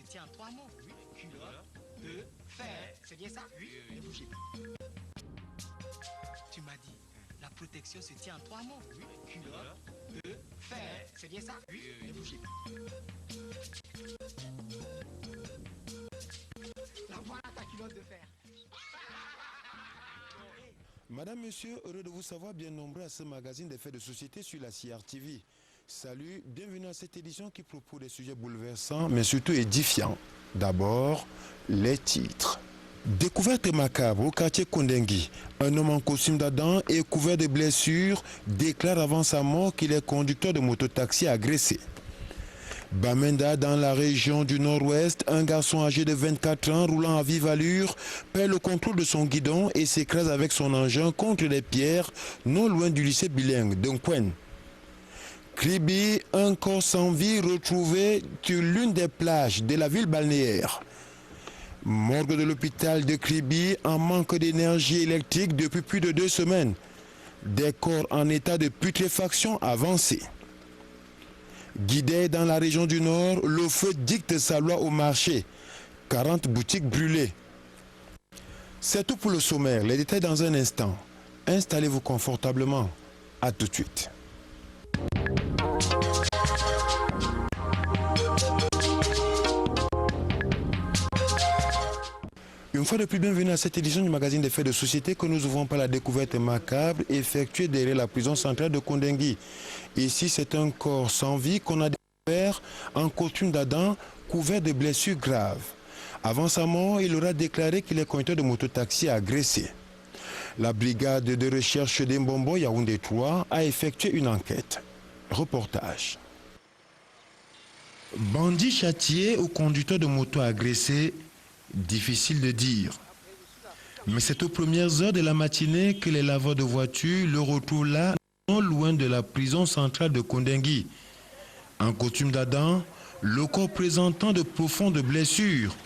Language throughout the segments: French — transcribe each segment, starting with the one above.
se tient en trois mots. Oui. Culotte, de, fer. C'est bien ça? Oui. Ne bougez pas. Tu m'as dit, la protection se tient en trois mots. Oui. Culotte, de, fer. C'est bien ça? Oui. Ne bougez pas. La voilà ta culotte de fer. Madame, Monsieur, heureux de vous savoir bien nombreux à ce magazine des faits de société sur la CRTV. Salut, bienvenue à cette édition qui propose des sujets bouleversants mais surtout édifiants. D'abord, les titres. Découverte macabre au quartier Kondengui. Un homme en costume d'Adam et couvert de blessures déclare avant sa mort qu'il est conducteur de mototaxi agressé. Bamenda, dans la région du Nord-Ouest, un garçon âgé de 24 ans roulant à vive allure perd le contrôle de son guidon et s'écrase avec son engin contre les pierres non loin du lycée bilingue d'Unkwen. Kribi, un corps sans vie retrouvé sur l'une des plages de la ville balnéaire. Morgue de l'hôpital de Kribi en manque d'énergie électrique depuis plus de 2 semaines. Des corps en état de putréfaction avancée. Guidé dans la région du Nord, le feu dicte sa loi au marché. 40 boutiques brûlées. C'est tout pour le sommaire. Les détails dans un instant. Installez-vous confortablement. À tout de suite. Une fois de plus, bienvenue à cette édition du magazine des faits de société que nous ouvrons par la découverte macabre effectuée derrière la prison centrale de Kondengui. Ici, c'est un corps sans vie qu'on a découvert en costume d'Adam couvert de blessures graves. Avant sa mort, il aura déclaré qu'il est conducteur de mototaxi agressé. La brigade de recherche d'Embombo Yaoundé 3 a effectué une enquête. Reportage. Bandit châtié ou conducteur de moto agressé, difficile de dire. Mais c'est aux premières heures de la matinée que les laveurs de voitures le retrouvent là, non loin de la prison centrale de Kondengui. En costume d'Adam, le corps présentant de profondes blessures.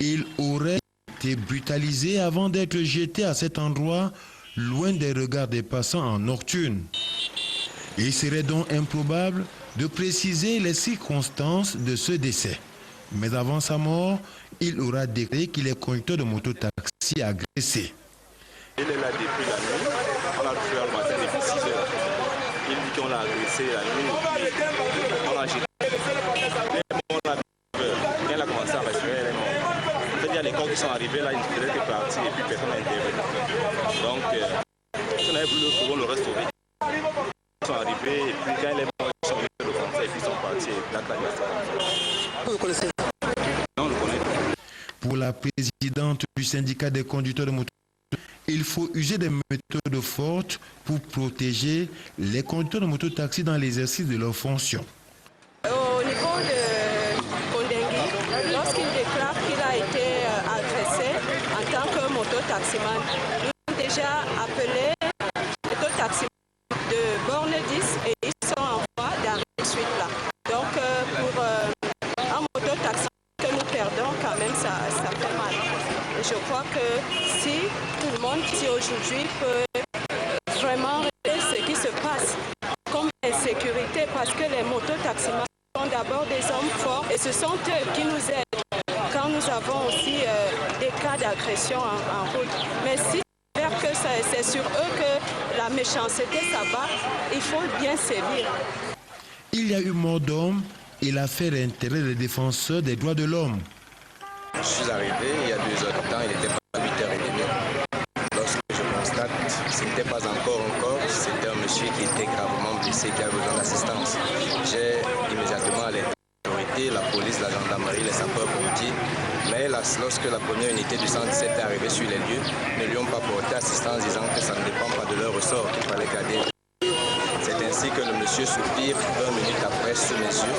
Il aurait été brutalisé avant d'être jeté à cet endroit, loin des regards des passants en nocturne. Il serait donc improbable de préciser les circonstances de ce décès. Mais avant sa mort, il aura déclaré qu'il est conducteur de mototaxi agressé. Il est là depuis la nuit, on l'a trouvé le matin depuis 6 heures. Il dit qu'on l'a agressé la nuit, on l'a jeté. On l'a peur. Quand il a commencé à respirer, elle est morte. En fait, il y a les corps qui sont arrivés là, ils ne faisaient que partir et puis personne n'a intervenu. Donc, si on avait voulu le trouver, on l'aurait sauvé. Ils sont arrivés et puis quand il est mort, ils sont venus le conseil et puis ils sont partis. Vous le connaissez? Non, on le connaît. Pour la présidente du syndicat des conducteurs de moto, il faut user des méthodes fortes pour protéger les conducteurs de mototaxi dans l'exercice de leurs fonctions. Au niveau de Kondengui, lorsqu'il déclare qu'il a été agressé en tant que mototaximan, nous avons déjà appelé les mototaximans de borne 10 et ils sont en voie d'arriver suite là. Donc pour un mototaxi que nous perdons, quand même ça fait mal. Et je crois que si tout le monde qui aujourd'hui peut vraiment régler ce qui se passe comme insécurité, parce que les mototaximans sont d'abord des hommes forts et ce sont eux qui nous aident quand nous avons aussi des cas d'agression en route. Mais si que c'est sur eux que la méchanceté s'abat, il faut bien sévir. Il y a eu mort d'homme et l'affaire intéresse les défenseurs des droits de l'homme. Je suis arrivé il y a 2 heures de temps, il était pas 8h30. Lorsque je constate, ce n'était pas encore un corps, c'était un monsieur qui était gravement blessé, qui avait besoin d'assistance. J'ai immédiatement alerté l'autorité, la police, la gendarmerie, les sapeurs-pompiers. Mais lorsque la première unité du 117 est arrivée sur les lieux, ne lui ont pas porté assistance disant que ça ne dépend pas de leur ressort, qu'il fallait garder. C'est ainsi que le monsieur soupire 20 minutes après sous mes yeux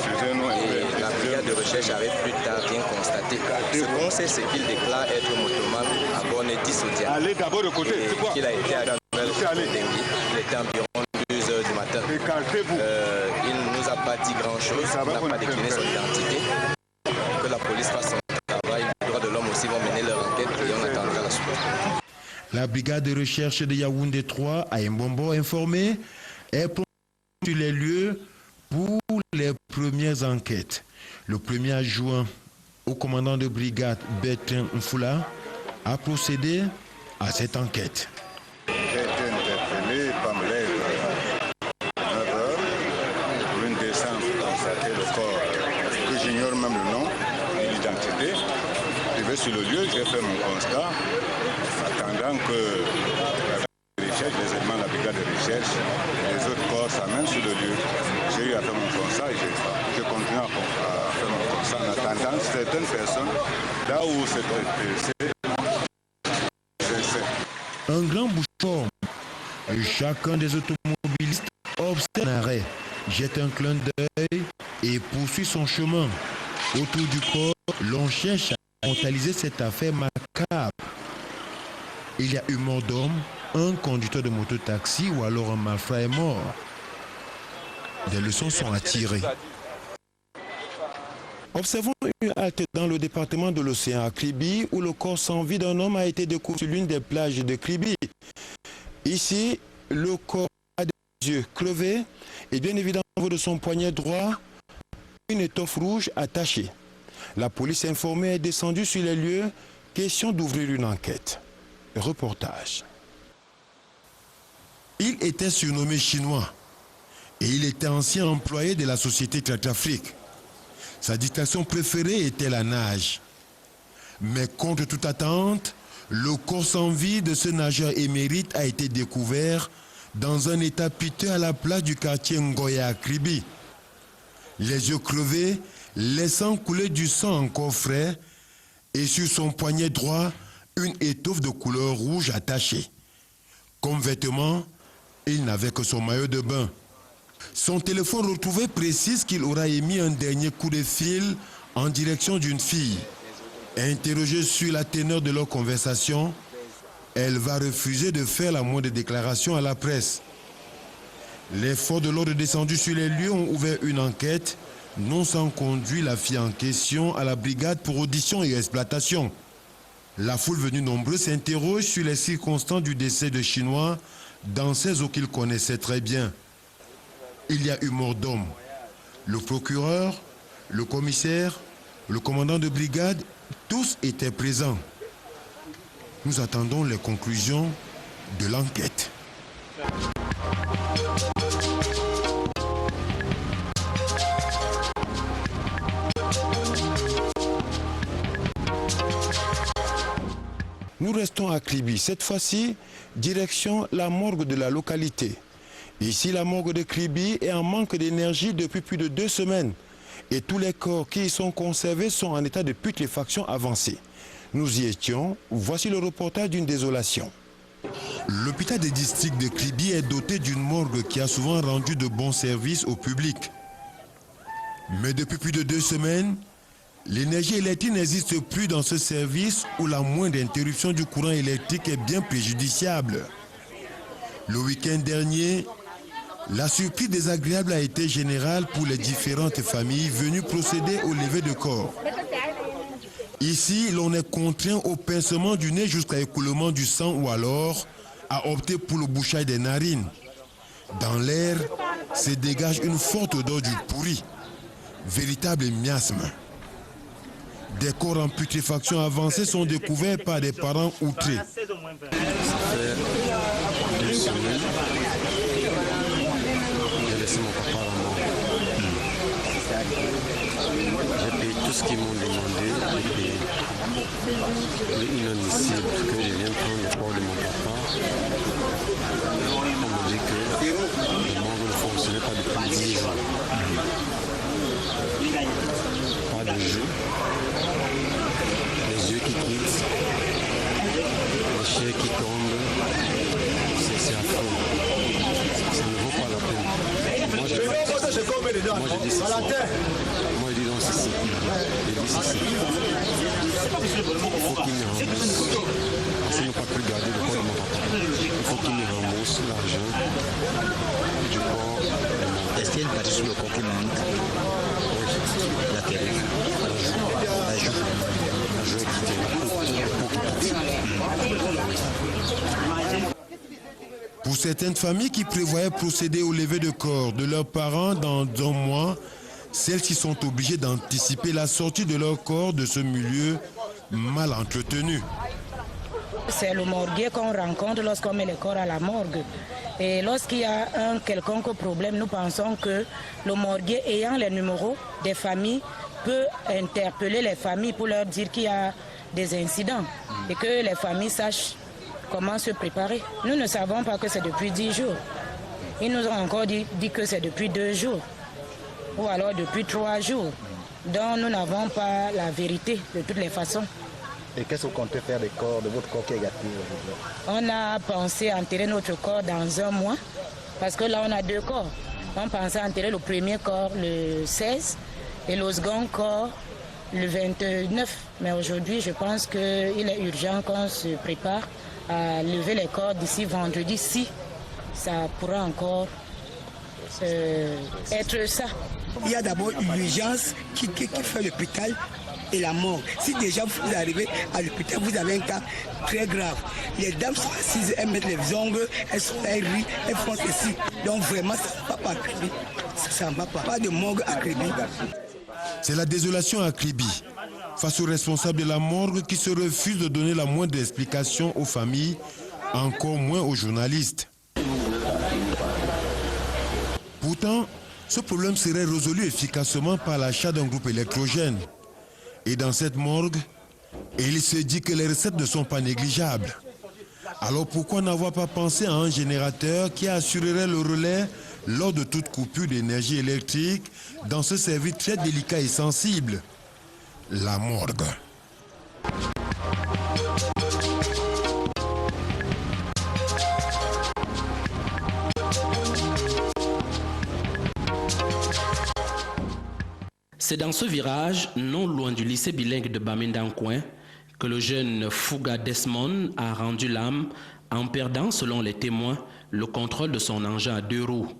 et la brigade de recherche arrive plus tard bien constaté. Ce qu'on sait, c'est qu'il déclare être motoman à borne 10 au diable. Allez d'abord de côté, c'est quoi? Il a été à il était environ 2 heures du matin. Il ne nous a pas dit grand-chose, il n'a pas décliné son identité. Que la police fasse son travail, les droits de l'homme aussi vont mener leur enquête et on attendra la suite. La brigade de recherche de Yaoundé 3 à Mbombo informé est sur les lieux pour les premières enquêtes. Le 1er juin, au commandant de brigade Bertrand Mfoula a procédé à cette enquête. J'ai été interpellé par mes lettres à 9h pour une descente pour constater le corps, que j'ignore même le nom et l'identité. Je vais sur le lieu, j'ai fait mon constat, attendant que la recherche, les éléments de la brigade de recherche, les autres corps s'amènent sur le lieu. J'ai eu à faire mon constat et je continue à faire mon constat en attendant certaines personnes là où c'est. Un grand bouchon. Chacun des automobilistes observe un arrêt, jette un clin d'œil et poursuit son chemin. Autour du corps, l'on cherche à mentaliser cette affaire macabre. Il y a eu mort d'homme, un conducteur de moto-taxi ou alors un malfrat est mort. Des leçons sont à tirer. Observons une halte dans le département de l'Océan à Kribi où le corps sans vie d'un homme a été découvert sur l'une des plages de Kribi. Ici, le corps a des yeux crevés et bien évidemment au niveau de son poignet droit, une étoffe rouge attachée. La police informée est descendue sur les lieux, question d'ouvrir une enquête. Reportage. Il était surnommé Chinois et il était ancien employé de la société Tractafrique. Sa distraction préférée était la nage. Mais contre toute attente, le corps sans vie de ce nageur émérite a été découvert dans un état piteux à la plage du quartier Ngoya à Kribi. Les yeux crevés, laissant couler du sang encore frais, et sur son poignet droit, une étoffe de couleur rouge attachée. Comme vêtement, il n'avait que son maillot de bain. Son téléphone retrouvé précise qu'il aura émis un dernier coup de fil en direction d'une fille. Interrogée sur la teneur de leur conversation, elle va refuser de faire la moindre déclaration à la presse. Les forces de l'ordre descendus sur les lieux ont ouvert une enquête, non sans conduire la fille en question à la brigade pour audition et exploitation. La foule venue nombreuse s'interroge sur les circonstances du décès de Chinois dans ces eaux qu'il connaissait très bien. Il y a eu mort d'homme. Le procureur, le commissaire, le commandant de brigade, tous étaient présents. Nous attendons les conclusions de l'enquête. Nous restons à Kribi. Cette fois-ci, direction la morgue de la localité. Ici, la morgue de Kribi est en manque d'énergie depuis plus de 2 semaines. Et tous les corps qui y sont conservés sont en état de putréfaction avancée. Nous y étions. Voici le reportage d'une désolation. L'hôpital des districts de Kribi est doté d'une morgue qui a souvent rendu de bons services au public. Mais depuis plus de 2 semaines, l'énergie électrique n'existe plus dans ce service où la moindre interruption du courant électrique est bien préjudiciable. Le week-end dernier, la surprise désagréable a été générale pour les différentes familles venues procéder au lever de corps. Ici, l'on est contraint au pincement du nez jusqu'à l'écoulement du sang ou alors à opter pour le bouchage des narines. Dans l'air, se dégage une forte odeur du pourri, véritable miasme. Des corps en putréfaction avancée sont découverts par des parents outrés. J'ai laissé mon papa à la mort. J'ai payé tout ce qu'ils m'ont demandé. J'ai payé inadmissible que je vienne prendre le corps de mon papa. On me dit que le monde ne fonctionnait pas depuis 10 ans. Pas de jeu. Les yeux qui quittent. Les chairs qui tombent. C'est affreux. Ça ne vaut pas la peine. Moi je dis c'est ça. Moi je dis donc c'est ça. Je dis c'est ça. Il faut qu'il me rembourse. S'il n'a pas pu garder le corps de mon papa, il faut qu'il me rembourse l'argent du corps de mon papa. Est-ce qu'il y a une partie sur le corps qui manque? Oui. Laquelle? La joue. La joue est quittée. Pour certaines familles qui prévoyaient procéder au lever de corps de leurs parents dans 1 mois, celles-ci sont obligées d'anticiper la sortie de leur corps de ce milieu mal entretenu. C'est le morguier qu'on rencontre lorsqu'on met les corps à la morgue. Et lorsqu'il y a un quelconque problème, nous pensons que le morguier ayant les numéros des familles peut interpeller les familles pour leur dire qu'il y a des incidents et que les familles sachent comment se préparer. Nous ne savons pas que c'est depuis 10 jours. Ils nous ont encore dit que c'est depuis 2 jours ou alors depuis 3 jours. Donc nous n'avons pas la vérité de toutes les façons. Et qu'est-ce que vous comptez faire de votre corps qui est gâté aujourd'hui? On a pensé enterrer notre corps dans 1 mois, parce que là on a 2 corps. On pensait enterrer le premier corps le 16 et le second corps le 29. Mais aujourd'hui, je pense qu'il est urgent qu'on se prépare à lever les corps d'ici vendredi, si ça pourra encore être ça. Il y a d'abord l'urgence qui fait l'hôpital et la mort. Si déjà vous arrivez à l'hôpital, vous avez un cas très grave. Les dames sont assises, elles mettent les ongles, elles rient, elles font ceci. Donc vraiment, ça ne va pas à Kribi. Ça ne va pas. Pas de morgue à Kribi. C'est la désolation à Kribi, face aux responsables de la morgue qui se refusent de donner la moindre explication aux familles, encore moins aux journalistes. Pourtant, ce problème serait résolu efficacement par l'achat d'un groupe électrogène. Et dans cette morgue, il se dit que les recettes ne sont pas négligeables. Alors pourquoi n'avoir pas pensé à un générateur qui assurerait le relais lors de toute coupure d'énergie électrique dans ce service très délicat et sensible, la morgue. C'est dans ce virage, non loin du lycée bilingue de Bamenda-Nkouin, que le jeune Fouga Desmond a rendu l'âme en perdant, selon les témoins, le contrôle de son engin à 2 roues.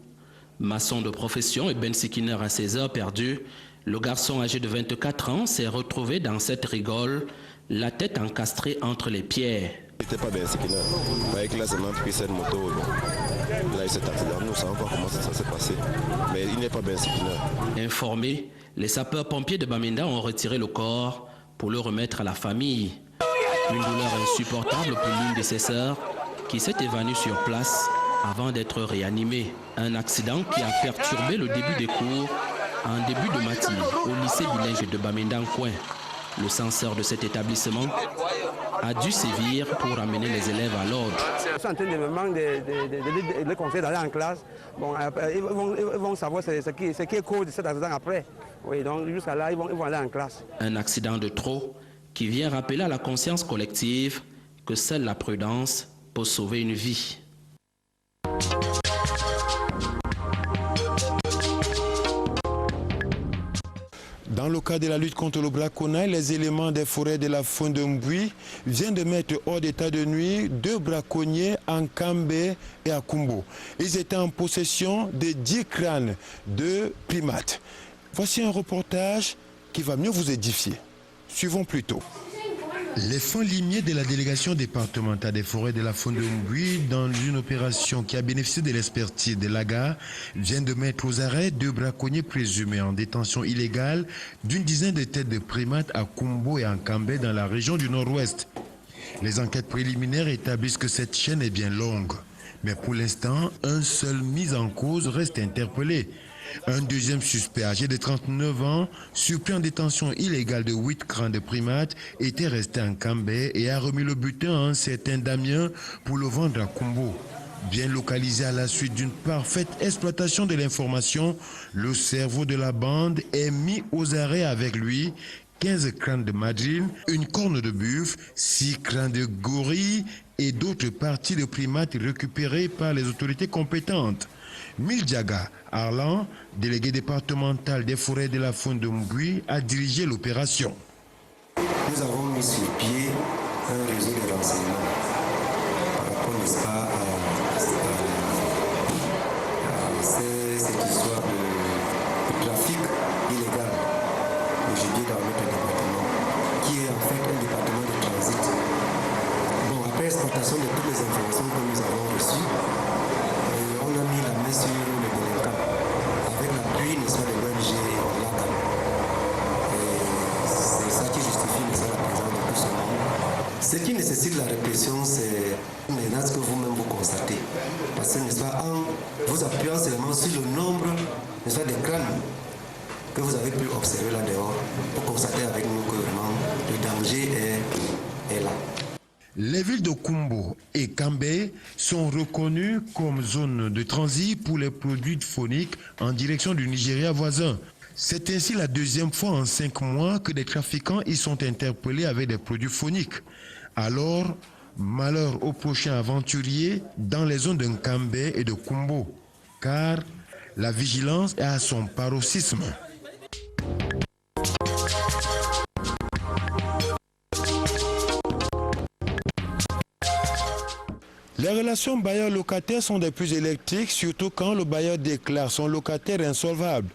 Maçon de profession et bensikiner à ses heures perdues, le garçon âgé de 24 ans s'est retrouvé dans cette rigole, la tête encastrée entre les pierres. Il n'était pas bensikiner. Avec là, c'est même pris cette moto. Bon. Là, il s'est accident. Nous ne savons pas comment ça s'est passé. Mais il n'est pas bensikiner. Informés, les sapeurs-pompiers de Bamenda ont retiré le corps pour le remettre à la famille. Une douleur insupportable pour l'une de ses sœurs qui s'est évanouie sur place avant d'être réanimée. Un accident qui a perturbé le début des cours en début de matinée au lycée bilingue de Bamenda-Nkouin. Le censeur de cet établissement a dû sévir pour amener les élèves à l'ordre. Je suis en train de les conseiller d'aller en classe. Bon, ils vont savoir ce qui est cause de cet accident après. Oui, donc jusqu'à là, ils vont aller en classe. Un accident de trop qui vient rappeler à la conscience collective que seule la prudence peut sauver une vie. Dans le cas de la lutte contre le braconnage, les éléments des forêts de la faune de Mbui viennent de mettre hors d'état de nuire 2 braconniers en Kambé et à Kumbo. Ils étaient en possession de 10 crânes de primates. Voici un reportage qui va mieux vous édifier. Suivons plutôt. Les fonds limiers de la délégation départementale des forêts de la faune de Mbui, dans une opération qui a bénéficié de l'expertise de l'AGA, viennent de mettre aux arrêts 2 braconniers présumés en détention illégale d'une dizaine de têtes de primates à Kumbo et en Kambé dans la région du Nord-Ouest. Les enquêtes préliminaires établissent que cette chaîne est bien longue. Mais pour l'instant, un seul mis en cause reste interpellé. Un deuxième suspect âgé de 39 ans, surpris en détention illégale de 8 crânes de primates, était resté en Kambé et a remis le butin à un certain Damien pour le vendre à Kumbo. Bien localisé à la suite d'une parfaite exploitation de l'information, le cerveau de la bande est mis aux arrêts avec lui. 15 crânes de madrine, une corne de buffle, 6 crânes de gorille et d'autres parties de primates récupérées par les autorités compétentes. Mildiaga Arlan, délégué départemental des forêts de la faune de Mbui, a dirigé l'opération. Nous avons mis sur pied un réseau de renseignements par rapport, n'est-ce pas, à cette histoire de trafic illégal de gibier dans notre département, qui est en fait un département de transit. Bon, après exploitation de toutes les informations que nous avons reçues, on a mis la main sur le délinquant. Avec l'appui, n'est-ce pas, de l'ONG, on l'a Ce qui nécessite la répression, c'est une menace que vous-même vous constatez. Parce que, n'est-ce pas, en vous appuyant seulement sur le nombre, n'est-ce pas, des crânes que vous avez pu observer là dehors, pour constater avec nous que vraiment le danger est là. Les villes de Kumbo et Kambé sont reconnues comme zone de transit pour les produits phoniques en direction du Nigeria voisin. C'est ainsi la deuxième fois en 5 mois que des trafiquants y sont interpellés avec des produits phoniques. Alors, malheur aux prochains aventuriers dans les zones de Kambé et de Kumbo, car la vigilance est à son paroxysme. Les relations bailleur-locataire sont des plus électriques, surtout quand le bailleur déclare son locataire insolvable.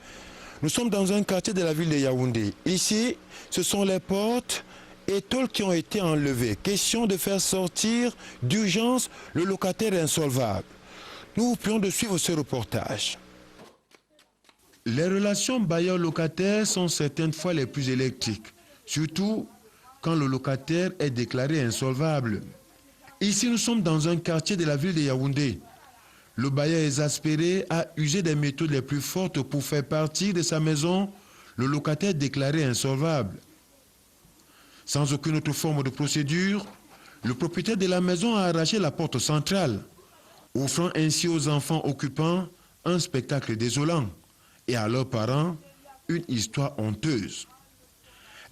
Nous sommes dans un quartier de la ville de Yaoundé. Ici, ce sont les portes et tôles qui ont été enlevées. Question de faire sortir d'urgence le locataire insolvable. Nous vous prions de suivre ce reportage. Les relations bailleur-locataire sont certaines fois les plus électriques, surtout quand le locataire est déclaré insolvable. Ici, nous sommes dans un quartier de la ville de Yaoundé. Le bailleur exaspéré a usé des méthodes les plus fortes pour faire partir de sa maison le locataire déclaré insolvable. Sans aucune autre forme de procédure, le propriétaire de la maison a arraché la porte centrale, offrant ainsi aux enfants occupants un spectacle désolant et à leurs parents une histoire honteuse.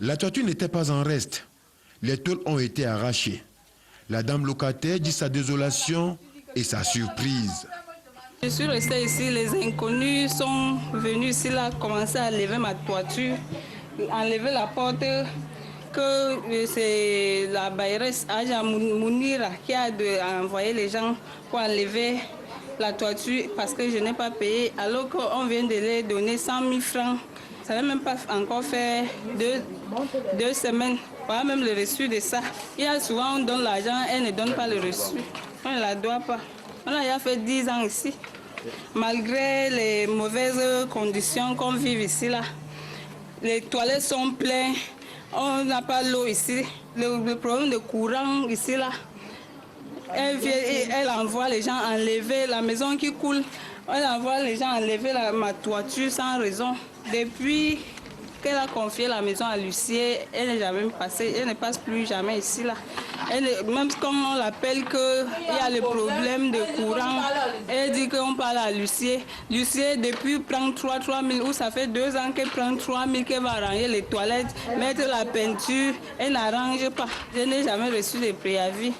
La toiture n'était pas en reste. Les tôles ont été arrachées. La dame locataire dit sa désolation et sa surprise. Je suis restée ici, les inconnus sont venus ici, là, commencer à lever ma toiture, enlever la porte, que c'est la bailleresse Aja Mounira qui a envoyé les gens pour enlever la toiture parce que je n'ai pas payé, alors qu'on vient de les donner 100 000 francs. Ça n'a même pas encore fait deux semaines. Pas même le reçu de ça. Il y a souvent, on donne l'argent, elle ne donne pas le reçu. On ne la doit pas. On a fait 10 ans ici. Malgré les mauvaises conditions qu'on vit ici, là. Les toilettes sont pleines. On n'a pas l'eau ici. Le problème de courant ici, là. Elle envoie les gens enlever la maison qui coule. Elle envoie les gens enlever ma toiture sans raison. Depuis qu'elle a confié la maison à Lucie, elle n'est jamais passée, elle ne passe plus jamais ici, là. Même quand on l'appelle qu'il y a le problème de courant, elle dit qu'on parle à Lucie. Lucie, depuis, prend 3 000, ou ça fait 2 ans qu'elle prend 3 000, qu'elle va arranger les toilettes, mettre la peinture, elle n'arrange pas. Je n'ai jamais reçu de préavis.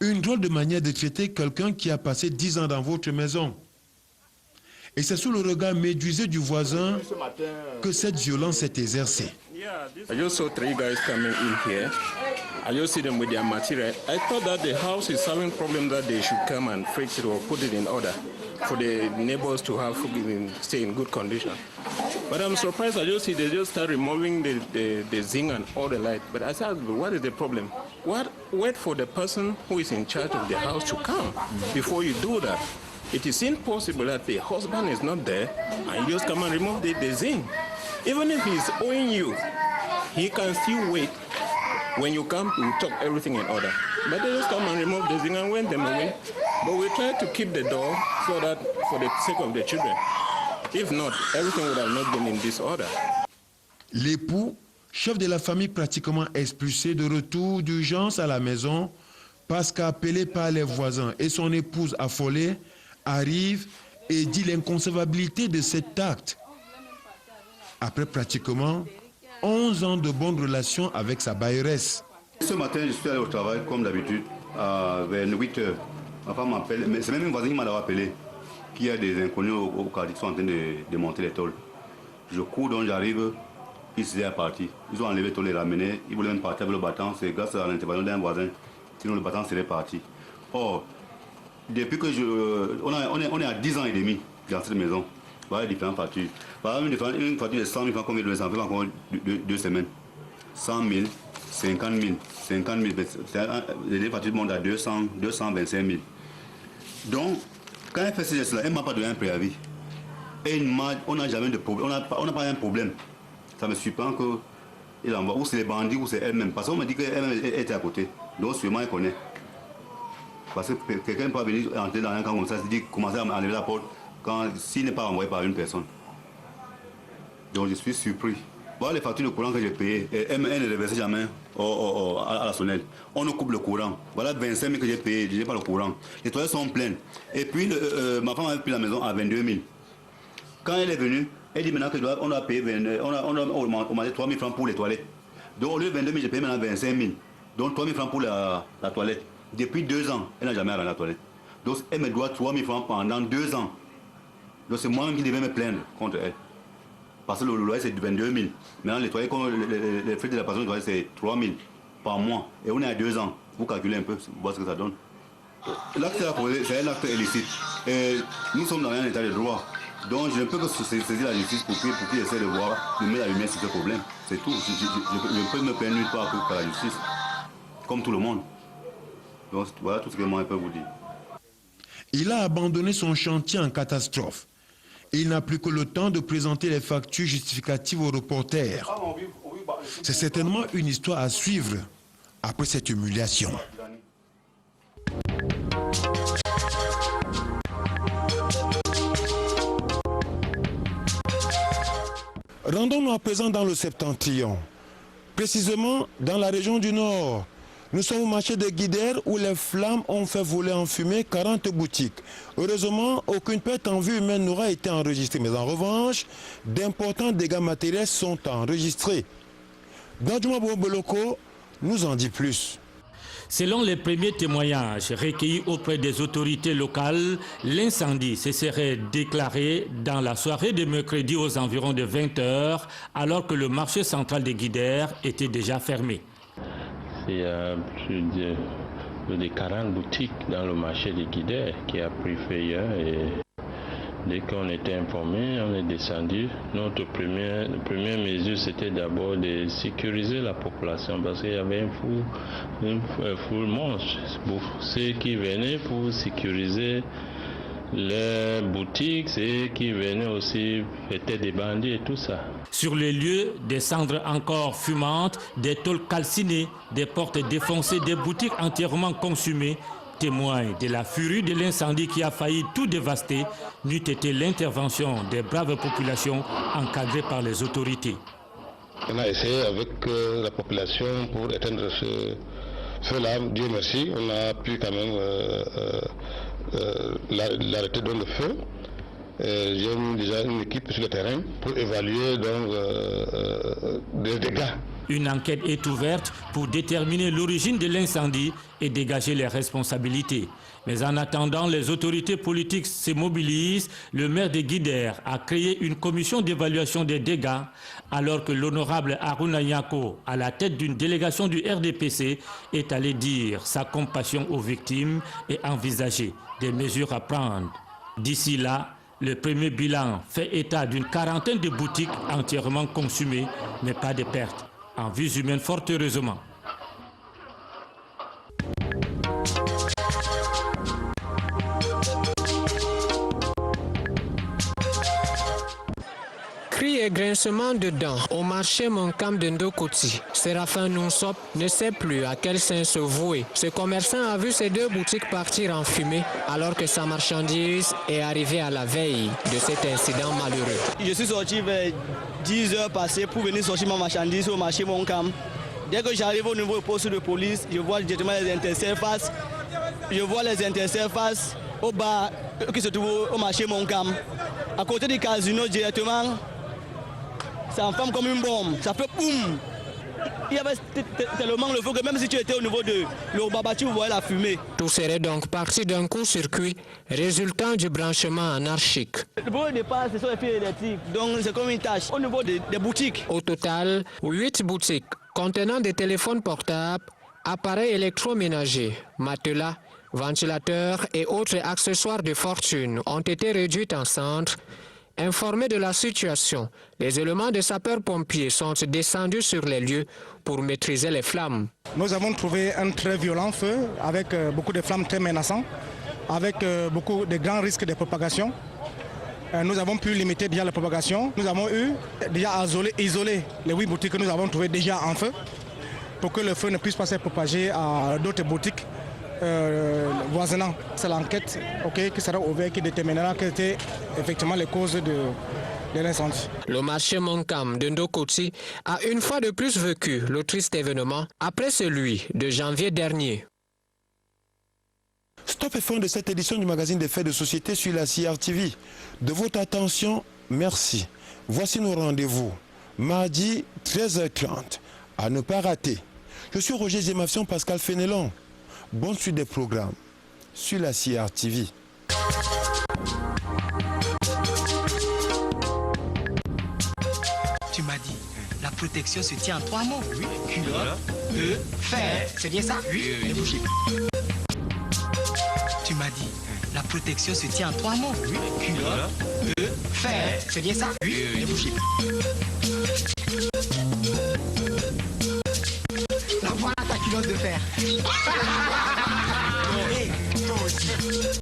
Une drôle de manière de traiter quelqu'un qui a passé 10 ans dans votre maison. Et c'est sous le regard médusé du voisin que cette violence s'est exercée. I just saw 3 guys coming in here. I just see them with their material. I thought that the house is having problems, that they should come and fix it or put it in order for the neighbors to have stay in good condition. But I'm surprised. I just see they just start removing the zinc and all the light. But I said, what is the problem? Wait for the person who is in charge of the house to come before you do that. It is impossible that the husband is not there and you just come and remove the zinc. Even if he's owing you, he can still wait. When you come, we talk everything in order. But they just come and remove the zinc and went them away. But we try to keep the door so that for the sake of the children. If not, everything would have not been in this order. L'époux, chef de la famille pratiquement expulsé de retour d'urgence à la maison parce qu'appelé par les voisins et son épouse affolée, arrive et dit l'inconcevabilité de cet acte. Après pratiquement 11 ans de bonnes relations avec sa bailleresse. Ce matin, je suis allé au travail comme d'habitude, vers 8 h. Ma femme m'appelle, mais c'est même un voisin qui m'a appelé, qu'il y a des inconnus au quartier qui sont en train de monter les tôles. Je cours, donc j'arrive, ils sont déjà partis. Ils ont enlevé les tôles, les ramenés, ils voulaient même partir avec le bâton, c'est grâce à l'intervention d'un voisin, sinon le bâton serait parti. Or, depuis que on est à 10 ans et demi dans cette maison, voilà les différentes factures. Par exemple, une facture de 100 000 francs, combien de ça fait encore 2 semaines. 100 000, 50 000, 50 000, les factures montent à 200, 225 000. Donc, quand elle fait ces gestes-là, elle ne m'a pas donné un préavis. Et on n'a jamais de problème, on n'a pas un problème. Ça me surprend qu'elle envoie, ou c'est les bandits, ou c'est elle-même. Parce qu'on me dit qu'elle était à côté. Donc sûrement il connaît. Parce que quelqu'un peut venir entrer dans un camp comme ça, se dit commencer à enlever la porte s'il n'est pas envoyé par une personne. Donc je suis surpris. Voilà les factures de courant que j'ai payées. MN ne reversait jamais à la Sonel. On nous coupe le courant. Voilà 25 000 que j'ai payé, je n'ai pas le courant. Les toilettes sont pleines. Et puis ma femme avait pris la maison à 22 000. Quand elle est venue, elle dit maintenant qu'on a payé, on a augmenté 3 000 francs pour les toilettes. Donc au lieu de 22 000, j'ai payé maintenant 25 000. Donc 3 000 francs pour la toilette. Depuis 2 ans, elle n'a jamais arrangé la toilette. Donc elle me doit 3 000 francs pendant 2 ans. Donc c'est moi qui devais me plaindre contre elle. Parce que le loyer c'est 22 000. Maintenant les toilettes, les frais de la personne de toilette c'est 3 000 par mois. Et on est à 2 ans. Vous calculez un peu, vous voyez ce que ça donne. L'acte qu'elle a posé, c'est un acte illicite. Et nous sommes dans un état de droit. Donc je ne peux que saisir la justice pour qu'il essaie de voir, de mettre la lumière sur ce problème. C'est tout. Je ne peux me plaindre nulle part par la justice. Comme tout le monde. Donc voilà tout ce que moi je peux vous dire. Il a abandonné son chantier en catastrophe. Il n'a plus que le temps de présenter les factures justificatives aux reporters. C'est certainement une histoire à suivre après cette humiliation. Rendons-nous à présent dans le Septentrion, précisément dans la région du Nord. Nous sommes au marché de Guidère où les flammes ont fait voler en fumée 40 boutiques. Heureusement, aucune perte en vie humaine n'aura été enregistrée. Mais en revanche, d'importants dégâts matériels sont enregistrés. Danjuma Boloko nous en dit plus. Selon les premiers témoignages recueillis auprès des autorités locales, l'incendie se serait déclaré dans la soirée de mercredi aux environs de 20 h, alors que le marché central de Guidère était déjà fermé. Il y a plus de 40 boutiques dans le marché de Guidère qui a pris feu hier et dès qu'on était informé, on est descendu. Notre première mesure, c'était d'abord de sécuriser la population parce qu'il y avait une foule monstre. Pour ceux qui venaient pour sécuriser les boutiques, ceux qui venaient aussi étaient des bandits et tout ça. Sur les lieux, des cendres encore fumantes, des tôles calcinées, des portes défoncées, des boutiques entièrement consumées, témoignent de la furie de l'incendie qui a failli tout dévaster, n'eût été l'intervention des braves populations encadrées par les autorités. On a essayé avec la population pour éteindre ce feu-là. Dieu merci, on a pu quand même l'arrêter dans le feu. J'ai mis déjà une équipe sur le terrain pour évaluer donc les dégâts. Une enquête est ouverte pour déterminer l'origine de l'incendie et dégager les responsabilités. Mais en attendant, les autorités politiques se mobilisent. Le maire de Guidère a créé une commission d'évaluation des dégâts, alors que l'honorable Aruna Nyako, à la tête d'une délégation du RDPC, est allé dire sa compassion aux victimes et envisager des mesures à prendre. D'ici là, le premier bilan fait état d'une quarantaine de boutiques entièrement consumées, mais pas de pertes en vies humaines, fort heureusement. Cris et grincement de dents au marché Monkam de Ndokoti. Séraphin Nonsop ne sait plus à quel saint se vouer. Ce commerçant a vu ses 2 boutiques partir en fumée alors que sa marchandise est arrivée à la veille de cet incident malheureux. Je suis sorti vers 10 h passées pour venir sortir ma marchandise au marché Monkam. Dès que j'arrive au niveau du poste de police, je vois directement les interfaces. Je vois les interfaces au bar qui se trouve au marché Monkam. À côté du casino directement, ça enflamme comme une bombe, ça fait boum. Il y avait tellement le feu que même si tu étais au niveau de l'Obaba, tu voyais la fumée. Tout serait donc parti d'un court-circuit résultant du branchement anarchique. Le premier départ, ce sont les fils électriques, donc c'est comme une tâche au niveau des boutiques. Au total, 8 boutiques contenant des téléphones portables, appareils électroménagers, matelas, ventilateurs et autres accessoires de fortune ont été réduits en cendres. Informés de la situation, les éléments de sapeurs-pompiers sont descendus sur les lieux pour maîtriser les flammes. Nous avons trouvé un très violent feu avec beaucoup de flammes très menaçantes, avec beaucoup de grands risques de propagation. Nous avons pu limiter déjà la propagation. Nous avons eu déjà à isoler les 8 boutiques que nous avons trouvées déjà en feu. pour que le feu ne puisse pas se propager à d'autres boutiques voisinantes. C'est l'enquête qui sera ouverte qui déterminera quelles étaient effectivement les causes de l'incendie. Le marché Monkam de Ndokoti a une fois de plus vécu le triste événement après celui de janvier dernier. Stop et fin de cette édition du magazine des faits de société sur la CRTV. De votre attention, merci. Voici nos rendez-vous. Mardi 13h30. À ne pas rater. Je suis Roger Zémafion, Pascal Fénelon. Bonne suite des programmes sur la CRTV. Tu m'as dit, la protection se tient en 3 mots. Oui. Culotte, de, fer. C'est bien ça? Oui. Ne bougez pas. Tu m'as dit, la protection se tient en 3 mots. Oui. Culotte, de, fer. C'est bien ça? Oui. Ne bougez pas. La voilà ta culotte de fer.